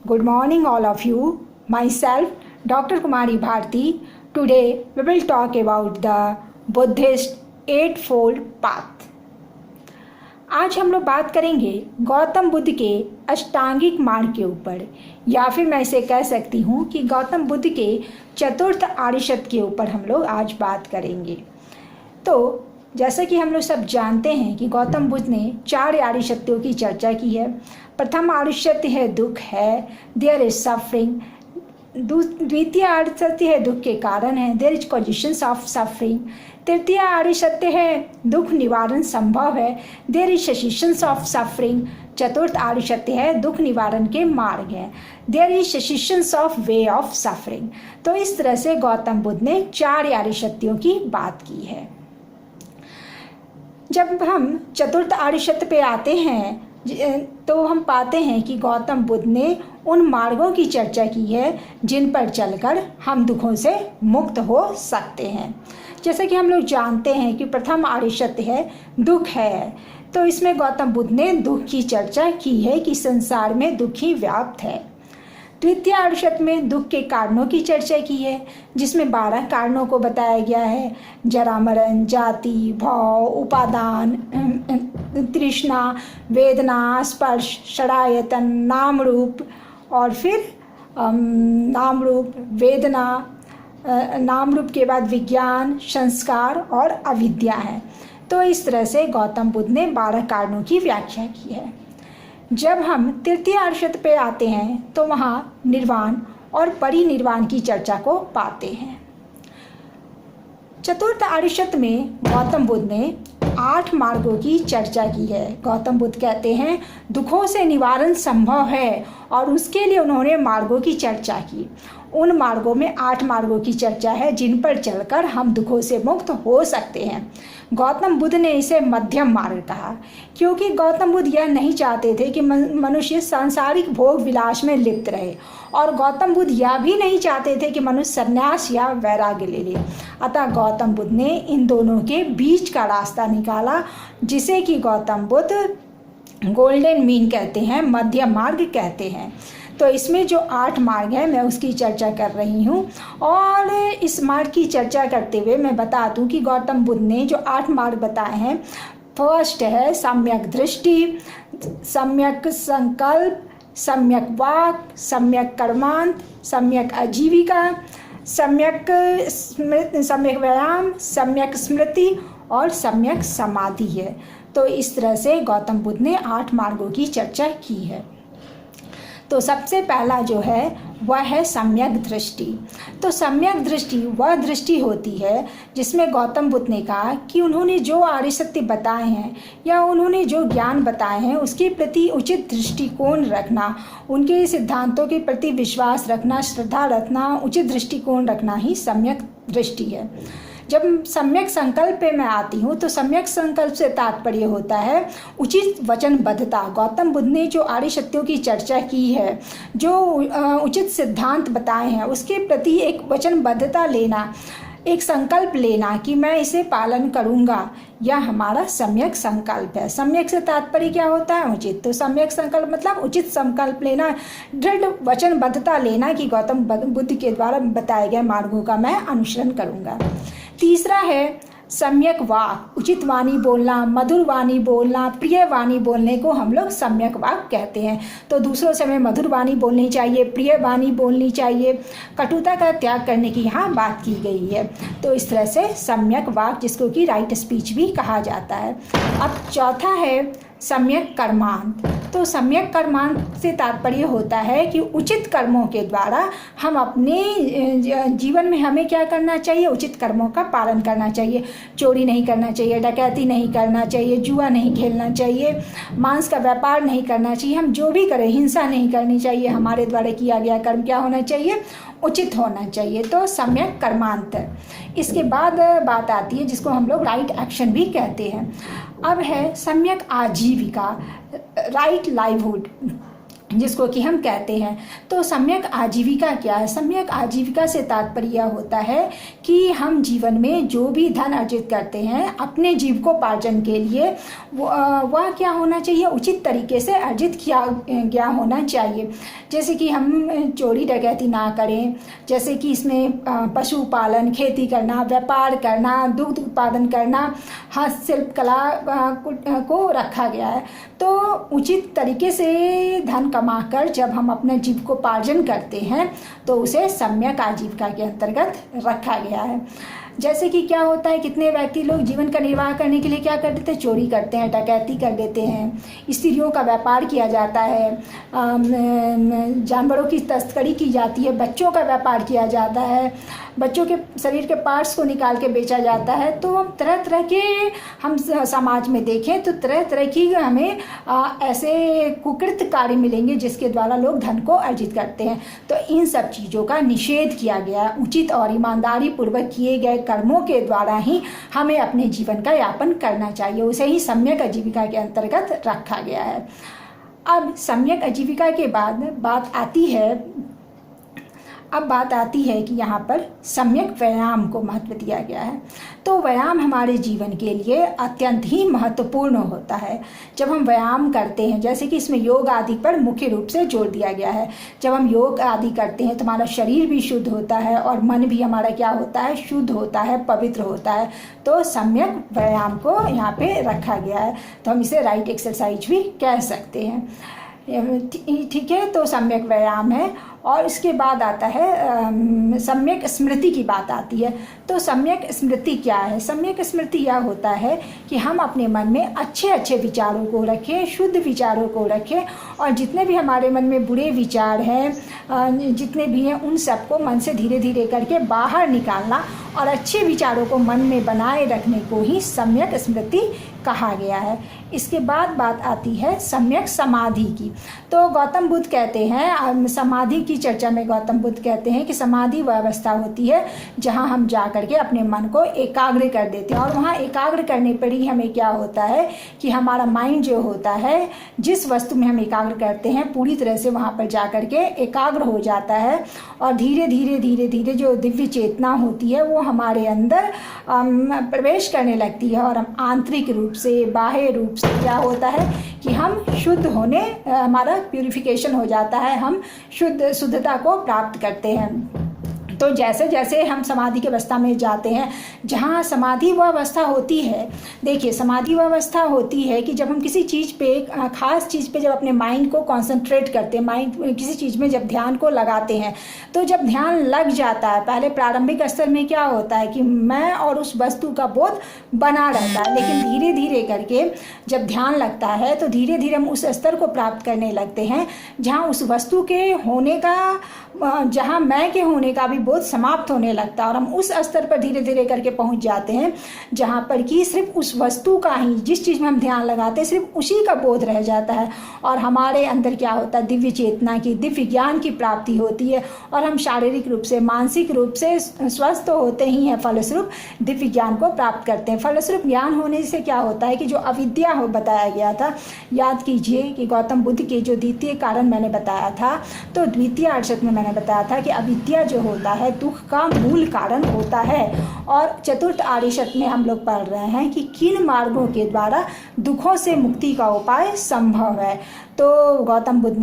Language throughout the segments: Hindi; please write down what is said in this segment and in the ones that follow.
Good morning, all of you. Myself, Dr. Kumari Bharti. Today, we will talk about the Buddhist Eightfold Path. आज हम लोग बात करेंगे गौतम बुद्ध के अष्टांगिक मार्ग के ऊपर, या फिर मैं इसे कह सकती हूँ कि गौतम बुद्ध के चतुर्थ आर्य सत्य के ऊपर हम लोग आज बात करेंगे। तो जैसा कि हम लोग सब जानते हैं कि गौतम बुद्ध ने 4 आर्य सत्यों की चर्चा की है। प्रथम आर्य सत्य है दुख है, देयर इज सफरिंग। द्वितीय आर्य सत्य है दुख के कारण है, there is causations of suffering. तृतीय आर्य सत्य है दुख निवारण संभव है, there is cessations of suffering. चतुर्थ आर्य सत्य है दुख निवारण के मार्ग है, there is cessations of way of suffering. तो इस तरह से गौतम बुद्ध ने 4 आर्य सत्यों की बात की है। जब हम चतुर्थ आर्य सत्य पे आते हैं तो हम पाते हैं कि गौतम बुद्ध ने उन मार्गों की चर्चा की है जिन पर चलकर हम दुखों से मुक्त हो सकते हैं। जैसे कि हम लोग जानते हैं कि प्रथम आर्य सत्य है दुख है, तो इसमें गौतम बुद्ध ने दुख की चर्चा की है कि संसार में दुख ही व्याप्त है। द्वितीय आर्य सत्य में दुख के कारणों की चर्चा की है, जिसमें 12 कारणों को बताया गया है। जरा मरण, जाति, भव, उपादान, तृष्णा, वेदना, स्पर्श, षडायतन, नाम रूप, और फिर नाम रूप, वेदना, नाम रूप के बाद विज्ञान, संस्कार और अविद्या है। तो इस तरह से गौतम बुद्ध ने 12 कारणों की व्याख्या की है। जब हम तृतीय आर्य सत्य पे आते हैं तो वहाँ निर्वाण और परिनिर्वाण की चर्चा को पाते हैं। चतुर्थ आर्य सत्य में गौतम बुद्ध ने 8 मार्गों की चर्चा की है। गौतम बुद्ध कहते हैं दुखों से निवारण संभव है और उसके लिए उन्होंने मार्गों की चर्चा की। उन मार्गों में 8 मार्गों की चर्चा है जिन पर चलकर हम दुखों से मुक्त हो सकते हैं। गौतम बुद्ध ने इसे मध्यम मार्ग कहा, क्योंकि गौतम बुद्ध यह नहीं चाहते थे कि मनुष्य सांसारिक भोग विलास में लिप्त रहे, और गौतम बुद्ध यह भी नहीं चाहते थे कि मनुष्य संन्यास या वैराग्य ले ले। अतः गौतम बुद्ध ने इन दोनों के बीच का रास्ता निकाला, जिसे कि गौतम बुद्ध गोल्डन मीन कहते हैं, मध्य मार्ग कहते हैं। तो इसमें जो 8 मार्ग है मैं उसकी चर्चा कर रही हूँ, और इस मार्ग की चर्चा करते हुए मैं बता दूँ कि गौतम बुद्ध ने जो 8 मार्ग बताए हैं, फर्स्ट है सम्यक दृष्टि, सम्यक संकल्प, सम्यक वाक, सम्यक कर्मांत, सम्यक आजीविका, सम्यक व्यायाम, सम्यक स्मृति और सम्यक समाधि है। तो इस तरह से गौतम बुद्ध ने 8 मार्गों की चर्चा की है। तो सबसे पहला जो है वह है सम्यक दृष्टि। तो सम्यक दृष्टि वह दृष्टि होती है जिसमें गौतम बुद्ध ने कहा कि उन्होंने जो आर्य सत्य बताए हैं या उन्होंने जो ज्ञान बताए हैं उसके प्रति उचित दृष्टिकोण रखना, उनके सिद्धांतों के प्रति विश्वास रखना, श्रद्धा रखना, उचित दृष्टिकोण रखना ही सम्यक दृष्टि है। जब सम्यक संकल्प पे मैं आती हूँ तो सम्यक संकल्प से तात्पर्य होता है उचित वचनबद्धता। गौतम बुद्ध ने जो आर्य सत्यों की चर्चा की है, जो उचित सिद्धांत बताए हैं, उसके प्रति एक वचनबद्धता लेना, एक संकल्प लेना कि मैं इसे पालन करूँगा, यह हमारा सम्यक संकल्प है। सम्यक से तात्पर्य क्या होता है? उचित। तो सम्यक संकल्प मतलब उचित संकल्प लेना, दृढ़ वचनबद्धता लेना कि गौतम बुद्ध के द्वारा बताए गए मार्गों का मैं अनुसरण करूँगा। तीसरा है सम्यक वाक, उचित वाणी बोलना, मधुर वाणी बोलना, प्रिय वाणी बोलने को हम लोग सम्यक वाक कहते हैं। तो दूसरों से हमें मधुर वाणी बोलनी चाहिए, प्रिय वाणी बोलनी चाहिए, कटुता का त्याग करने की यहाँ बात की गई है। तो इस तरह से सम्यक वाक, जिसको कि राइट स्पीच भी कहा जाता है। अब चौथा है सम्यक कर्मांत। तो सम्यक कर्मांत से तात्पर्य होता है कि उचित कर्मों के द्वारा हम अपने जीवन में हमें क्या करना चाहिए? उचित कर्मों का पालन करना चाहिए। चोरी नहीं करना चाहिए, डकैती नहीं करना चाहिए, जुआ नहीं खेलना चाहिए, मांस का व्यापार नहीं करना चाहिए। हम जो भी करें, हिंसा नहीं करनी चाहिए। हमारे द्वारा किया गया कर्म क्या होना चाहिए? उचित होना चाहिए। तो सम्यक कर्मांत। इसके बाद बात आती है जिसको हम लोग राइट एक्शन भी कहते हैं। अब है सम्यक आजीविका, राइट लाइवहुड। जिसको कि हम कहते हैं। तो सम्यक आजीविका क्या है? सम्यक आजीविका से तात्पर्य होता है कि हम जीवन में जो भी धन अर्जित करते हैं अपने जीविकोपार्जन के लिए वह क्या होना चाहिए? उचित तरीके से अर्जित किया गया होना चाहिए। जैसे कि हम चोरी डकैती ना करें, जैसे कि इसमें पशुपालन, खेती करना, व्यापार करना, दुग्ध उत्पादन करना, हस्तशिल्प कला को रखा गया है। तो उचित तरीके से धन कमाकर जब हम अपने जीविकोपार्जन करते हैं तो उसे सम्यक आजीविका के अंतर्गत रखा गया है। जैसे कि क्या होता है, कितने व्यक्ति लोग जीवन का निर्वाह करने के लिए क्या कर देते हैं? चोरी करते हैं, डकैती कर देते हैं, स्त्रियों का व्यापार किया जाता है, जानवरों की तस्करी की जाती है, बच्चों का व्यापार किया जाता है, बच्चों के शरीर के पार्ट्स को निकाल के बेचा जाता है। तो तरह तरह के हम समाज में देखें तो तरह तरह की हमें ऐसे कुकृत्य कार्य मिलेंगे जिसके द्वारा लोग धन को अर्जित करते हैं। तो इन सब चीज़ों का निषेध किया गया है। उचित और ईमानदारी पूर्वक किए गए कर्मों के द्वारा ही हमें अपने जीवन का यापन करना चाहिए, उसे ही सम्यक आजीविका के अंतर्गत रखा गया है। अब सम्यक आजीविका के बाद बात आती है कि यहाँ पर सम्यक व्यायाम को महत्व दिया गया है। तो व्यायाम हमारे जीवन के लिए अत्यंत ही महत्वपूर्ण होता है। जब हम व्यायाम करते हैं, जैसे कि इसमें योग आदि पर मुख्य रूप से जोर दिया गया है, जब हम योग आदि करते हैं तो हमारा शरीर भी शुद्ध होता है और मन भी हमारा क्या होता है? शुद्ध होता है, पवित्र होता है। तो सम्यक व्यायाम को यहाँ पे रखा गया है। तो हम इसे राइट एक्सरसाइज भी कह सकते हैं। ठीक है, तो सम्यक व्यायाम है। और इसके बाद आता है सम्यक स्मृति की बात आती है। तो सम्यक स्मृति क्या है? सम्यक स्मृति यह होता है कि हम अपने मन में अच्छे अच्छे विचारों को रखें, शुद्ध विचारों को रखें, और जितने भी हमारे मन में बुरे विचार हैं, जितने भी हैं, उन सबको मन से धीरे धीरे करके बाहर निकालना और अच्छे विचारों को मन में बनाए रखने को ही सम्यक स्मृति कहा गया है। इसके बाद बात आती है सम्यक समाधि की। तो गौतम बुद्ध कहते हैं, समाधि की चर्चा में गौतम बुद्ध कहते हैं कि समाधि वह अवस्था होती है जहां हम जा करके अपने मन को एकाग्र कर देते हैं। और वहां एकाग्र करने पर ही हमें क्या होता है कि हमारा माइंड जो होता है, जिस वस्तु में हम एकाग्र करते हैं, पूरी तरह से वहां पर जा करके एकाग्र हो जाता है। और धीरे धीरे जो दिव्य चेतना होती है वो हमारे अंदर प्रवेश करने लगती है, और हम आंतरिक रूप से, बाह्य रूप से क्या होता है कि हम शुद्ध होने, हमारा प्यूरिफिकेशन हो जाता है, हम शुद्धता को प्राप्त करते हैं। तो जैसे जैसे हम समाधि की अवस्था में जाते हैं, जहाँ समाधि वह अवस्था होती है, देखिए समाधि वह अवस्था होती है कि जब हम किसी चीज़ पे, खास चीज़ पे जब अपने माइंड को कंसंट्रेट करते हैं, माइंड किसी चीज़ में जब ध्यान को लगाते हैं, तो जब ध्यान लग जाता है, पहले प्रारंभिक स्तर में क्या होता है कि मैं और उस वस्तु का बोध बना रहता है, लेकिन धीरे धीरे करके जब ध्यान लगता है तो धीरे धीरे हम उस स्तर को प्राप्त करने लगते हैं जहाँ उस वस्तु के होने का, जहाँ मैं के होने का भी बोध समाप्त होने लगता है, और हम उस स्तर पर धीरे धीरे करके पहुंच जाते हैं जहाँ पर कि सिर्फ उस वस्तु का ही, जिस चीज़ में हम ध्यान लगाते हैं, सिर्फ उसी का बोध रह जाता है, और हमारे अंदर क्या होता है? दिव्य चेतना की, दिव्य ज्ञान की प्राप्ति होती है, और हम शारीरिक रूप से, मानसिक रूप से स्वस्थ होते ही हैं, फलस्वरूप दिव्य ज्ञान को प्राप्त करते हैं। फलस्वरूप ज्ञान होने से क्या होता है कि जो अविद्या हो बताया गया था, याद कीजिए कि गौतम बुद्ध के जो द्वितीय कारण मैंने बताया था, तो द्वितीय अर्षद में मैंने बताया था कि अविद्या जो होता है दुख का मूल कारण होता है। और चतुर्थ आर्षद में हम लोग पढ़ रहे हैं कि किन मार्गों के द्वारा दुखों से मुक्ति का उपाय संभव है। तो गौतम बुद्ध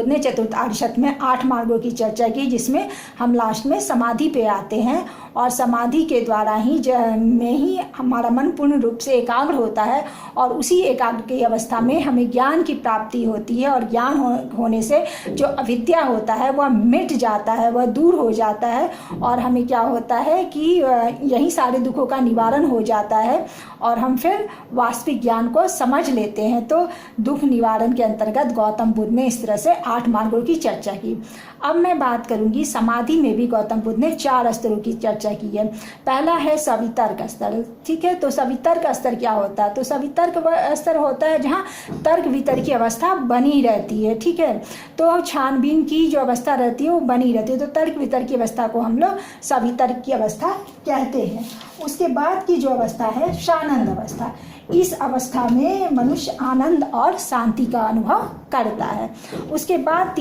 ने चतुर्थ आर्षद में 8 मार्गों की चर्चा की, जिसमें हम लास्ट में समाधि पे आते हैं, और समाधि के द्वारा ही में ही हमारा मन पूर्ण रूप से एकाग्र होता है, और उसी एकाग्र की अवस्था में हमें ज्ञान की प्राप्ति होती है, और ज्ञान होने से जो अविद्या होता है वह मिट जाता है, वह दूर हो जाता है, और हमें क्या होता है कि यही सारे दुखों का निवारण हो जाता है, और हम फिर वास्तविक ज्ञान को समझ लेते हैं। तो दुख निवारण के अंतर्गत गौतम बुद्ध ने इस तरह से 8 मार्गों की चर्चा की। अब मैं बात करूंगी समाधि में भी गौतम बुद्ध ने 4 स्तरों की चर्चा की है। पहला है सवितर्क स्तर। ठीक है, तो सवितर्क स्तर क्या होता है? तो सवितर्क स्तर होता है जहाँ तर्क वितर्क की अवस्था बनी रहती है। ठीक है, तो छानबीन की जो अवस्था रहती है वो बनी रहती है, तो तर्क वितर्क की अवस्था को हम लोग सवितर्क की अवस्था कहते हैं। उसके बाद की जो अवस्था है सानंद अवस्था, इस अवस्था में मनुष्य आनंद और शांति का अनुभव करता है। उसके बाद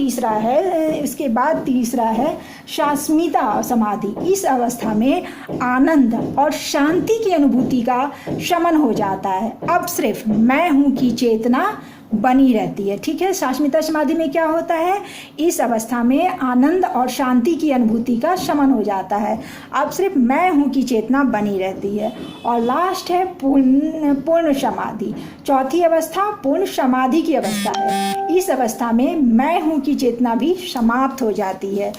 तीसरा है शास्मिता समाधि। इस अवस्था में आनंद और शांति की अनुभूति का शमन हो जाता है। अब सिर्फ मैं हूँ की चेतना बनी रहती है। ठीक है, शास्मिता समाधि में क्या होता है, इस अवस्था में आनंद और शांति की अनुभूति का शमन हो जाता है। अब सिर्फ मैं हूँ की चेतना बनी रहती है। और लास्ट है पूर्ण समाधि। चौथी अवस्था पूर्ण समाधि की अवस्था है। इस अवस्था में मैं हूँ की चेतना भी समाप्त हो जाती है।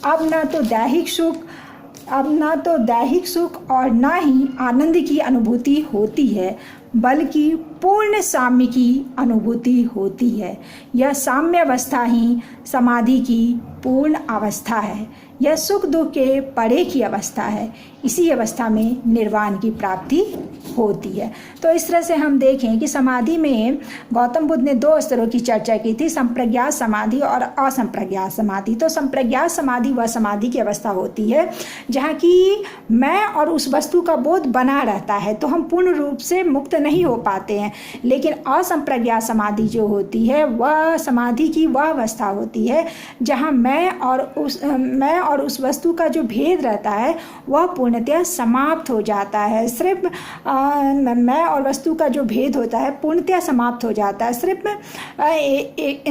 अब ना तो दैहिक सुख और ना ही आनंद की अनुभूति होती है, बल्कि पूर्ण साम्य की अनुभूति होती है। यह साम्य अवस्था ही समाधि की पूर्ण अवस्था है। यह सुख दुख के परे की अवस्था है। इसी अवस्था में निर्वाण की प्राप्ति होती है। तो इस तरह से हम देखें कि समाधि में गौतम बुद्ध ने 2 स्तरों की चर्चा की थी, संप्रज्ञात समाधि और असंप्रज्ञात समाधि। तो संप्रज्ञात समाधि वह समाधि की अवस्था होती है जहाँ की मैं और उस वस्तु का बोध बना रहता है, तो हम पूर्ण रूप से मुक्त नहीं हो पाते हैं। लेकिन असंप्रज्ञात समाधि जो होती है वह समाधि की वह अवस्था होती है जहाँ मैं और उस वस्तु का जो भेद रहता है वह पूर्णतः समाप्त हो जाता है। सिर्फ मैं और वस्तु का जो भेद होता है पूर्णतः समाप्त हो जाता है।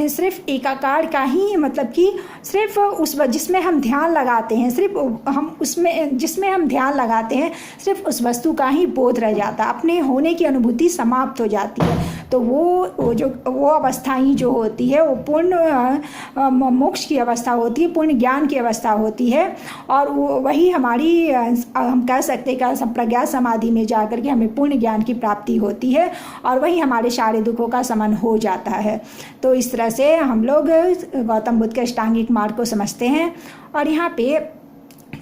सिर्फ एकाकार का ही मतलब कि सिर्फ जिसमें हम ध्यान लगाते हैं, जिसमें हम ध्यान लगाते हैं सिर्फ उस वस्तु का ही बोध रह जाता है, अपने होने की अनुभूति समाप्त हो जाती है। तो वो अवस्थाएं जो होती है वो पूर्ण मोक्ष की अवस्था होती है, पूर्ण ज्ञान की अवस्था होती है। और वही हमारी हम कह सकते हैं कि संप्रज्ञात समाधि में जाकर के हमें पूर्ण ज्ञान की प्राप्ति होती है और वही हमारे सारे दुखों का शमन हो जाता है। तो इस तरह से हम लोग गौतम बुद्ध के अष्टांगिक मार्ग को समझते हैं। और यहाँ पे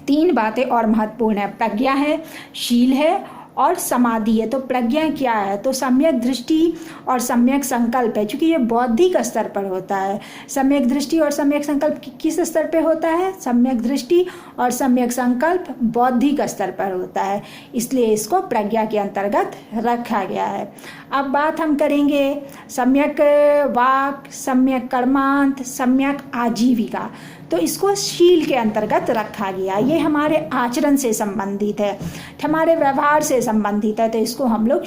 3 बातें और महत्वपूर्ण है, प्रज्ञा है, शील है और समाधि है। तो प्रज्ञा क्या है, तो सम्यक दृष्टि और सम्यक संकल्प है, क्योंकि ये बौद्धिक स्तर पर होता है। सम्यक दृष्टि और सम्यक संकल्प किस स्तर पे होता है, सम्यक दृष्टि और सम्यक संकल्प बौद्धिक स्तर पर होता है, इसलिए इसको प्रज्ञा के अंतर्गत रखा गया है। अब बात हम करेंगे सम्यक वाक, सम्यक कर्मांत, सम्यक आजीविका। तो इसको शील के अंतर्गत रखा गया। ये हमारे आचरण से संबंधित है, हमारे व्यवहार से संबंधित है, तो इसको हम लोग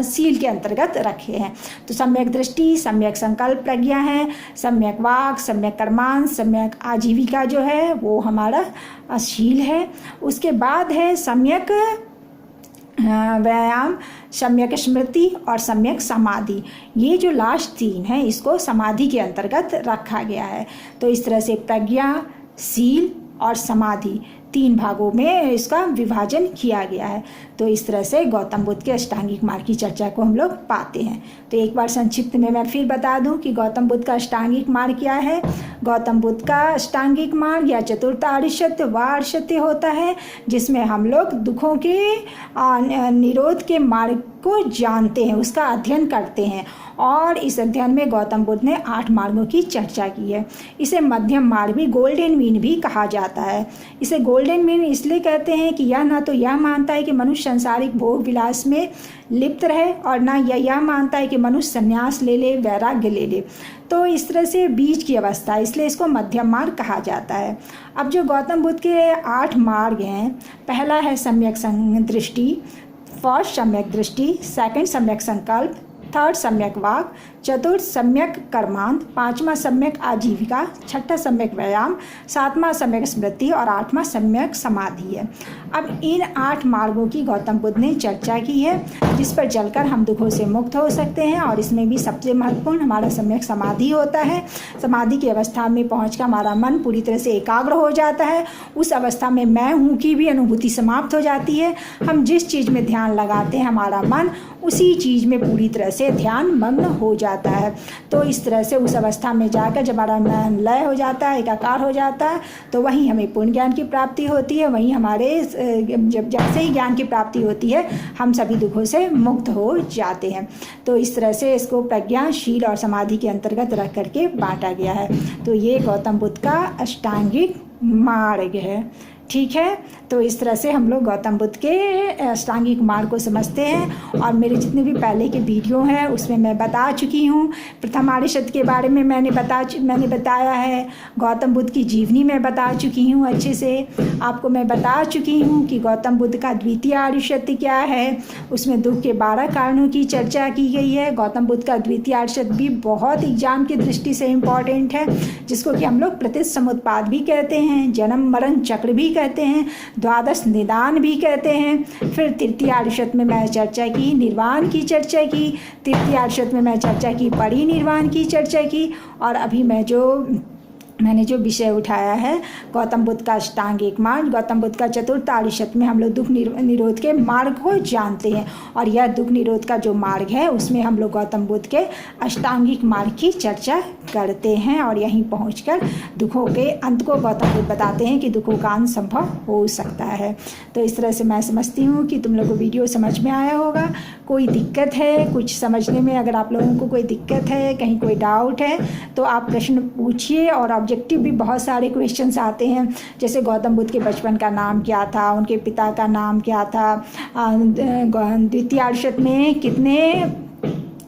शील के अंतर्गत रखे हैं। तो सम्यक दृष्टि, सम्यक संकल्प प्रज्ञा है, सम्यक वाक, सम्यक कर्मांत, सम्यक आजीविका जो है वो हमारा शील है। उसके बाद है सम्यक व्यायाम, सम्यक स्मृति और सम्यक समाधि। ये जो लास्ट 3 है इसको समाधि के अंतर्गत रखा गया है। तो इस तरह से प्रज्ञा, शील और समाधि 3 भागों में इसका विभाजन किया गया है। तो इस तरह से गौतम बुद्ध के अष्टांगिक मार्ग की चर्चा को हम लोग पाते हैं। तो एक बार संक्षिप्त में मैं फिर बता दूं कि गौतम बुद्ध का अष्टांगिक मार्ग क्या है। गौतम बुद्ध का अष्टांगिक मार्ग या चतुर्थ आर्यसत्य व आर्यसत्य होता है, जिसमें हम लोग दुखों के निरोध के मार्ग को जानते हैं, उसका अध्ययन करते हैं। और इस अध्ययन में गौतम बुद्ध ने 8 मार्गों की चर्चा की है। इसे मध्यम मार्ग भी, गोल्डन मीन भी कहा जाता है। इसे गोल्डन मीन इसलिए कहते हैं कि यह ना तो यह मानता है कि मनुष्य सांसारिक भोग विलास में लिप्त रहे और ना यह मानता है कि मनुष्य संन्यास ले ले, वैराग्य ले ले। तो इस तरह से बीच की अवस्था, इसलिए इसको मध्यम मार्ग कहा जाता है। अब जो गौतम बुद्ध के 8 मार्ग हैं, पहला है सम्यक दृष्टि, फर्स्ट सम्यक दृष्टि, सेकंड सम्यक संकल्प, थर्ड सम्यक वाक, चतुर्थ सम्यक कर्मांत, 5वां सम्यक आजीविका, 6ठा सम्यक व्यायाम, 7वां सम्यक स्मृति और 8वां सम्यक समाधि है। अब इन 8 मार्गों की गौतम बुद्ध ने चर्चा की है, जिस पर चलकर हम दुखों से मुक्त हो सकते हैं। और इसमें भी सबसे महत्वपूर्ण हमारा सम्यक समाधि होता है। समाधि की अवस्था में पहुंचकर हमारा मन पूरी तरह से एकाग्र हो जाता है। उस अवस्था में मैं हूँ की भी अनुभूति समाप्त हो जाती है। हम जिस चीज़ में ध्यान लगाते हैं हमारा मन उसी चीज़ में पूरी तरह से ध्यान मग्न हो जाता है। तो इस तरह से उस अवस्था में जाकर जब हमारा मन लय हो जाता है, एकाकार हो जाता है, तो वहीं हमें पूर्ण ज्ञान की प्राप्ति होती है। वहीं हमारे जब जैसे ही ज्ञान की प्राप्ति होती है हम सभी दुखों से मुक्त हो जाते हैं। तो इस तरह से इसको प्रज्ञा, शील और समाधि के अंतर्गत रख करके बांटा गया है। तो ये गौतम बुद्ध का अष्टांगिक मार्ग है। ठीक है। तो इस तरह से हम लोग गौतम बुद्ध के अष्टांगिक मार्ग को समझते हैं। और मेरे जितने भी पहले के वीडियो हैं उसमें मैं बता चुकी हूँ। प्रथम आर्यसत्य के बारे में मैंने बताया है। गौतम बुद्ध की जीवनी में बता चुकी हूँ अच्छे से। आपको मैं बता चुकी हूँ कि गौतम बुद्ध का द्वितीय आर्यसत्य क्या है। उसमें दुख के 12 कारणों की चर्चा की गई है। गौतम बुद्ध का द्वितीय आर्यसत्य भी बहुत एग्जाम की दृष्टि से इम्पॉर्टेंट है, जिसको कि हम लोग प्रतिसमुत्पाद भी कहते हैं, जन्म मरण चक्र भी कहते हैं, द्वादश निदान भी कहते हैं। फिर तृतीय आर्यसत्य में मैं चर्चा की निर्वाण की चर्चा की। तृतीय आर्यसत्य में मैं चर्चा की परिनिर्वाण की चर्चा की। और अभी मैंने जो विषय उठाया है गौतम बुद्ध का अष्टांगिक मार्ग, गौतम बुद्ध का चतुर्थ आर्यसत्य में हम लोग दुख निरोध के मार्ग को जानते हैं। और यह दुख निरोध का जो मार्ग है उसमें हम लोग गौतम बुद्ध के अष्टांगिक मार्ग की चर्चा करते हैं। और यहीं पहुंचकर दुखों के अंत को गौतम बुद्ध बताते हैं कि दुखों का अंत संभव हो सकता है। तो इस तरह से मैं समझती हूँ कि तुम लोग को वीडियो समझ में आया होगा। कोई दिक्कत है कुछ समझने में, अगर आप लोगों को कोई दिक्कत है, कहीं कोई डाउट है तो आप प्रश्न पूछिए। और ऑब्जेक्टिव भी बहुत सारे क्वेश्चंस आते हैं, जैसे गौतम बुद्ध के बचपन का नाम क्या था, उनके पिता का नाम क्या था, द्वितीय आर्यसत्य में कितने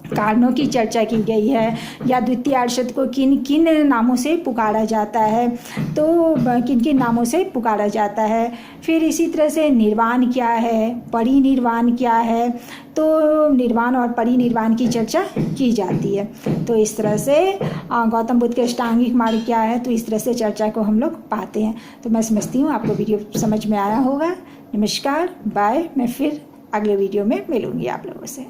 कारणों की चर्चा की गई है, या द्वितीय आर्यसत्य को किन किन नामों से पुकारा जाता है, तो किन किन नामों से पुकारा जाता है। फिर इसी तरह से निर्वाण क्या है, परिनिर्वाण क्या है, तो निर्वाण और परिनिर्वाण की चर्चा की जाती है। तो इस तरह से गौतम बुद्ध के अष्टांगिक मार्ग क्या है, तो इस तरह से चर्चा को हम लोग पाते हैं। तो मैं समझती हूँ आपको वीडियो समझ में आया होगा। नमस्कार, बाय। मैं फिर अगले वीडियो में मिलूँगी आप लोगों से।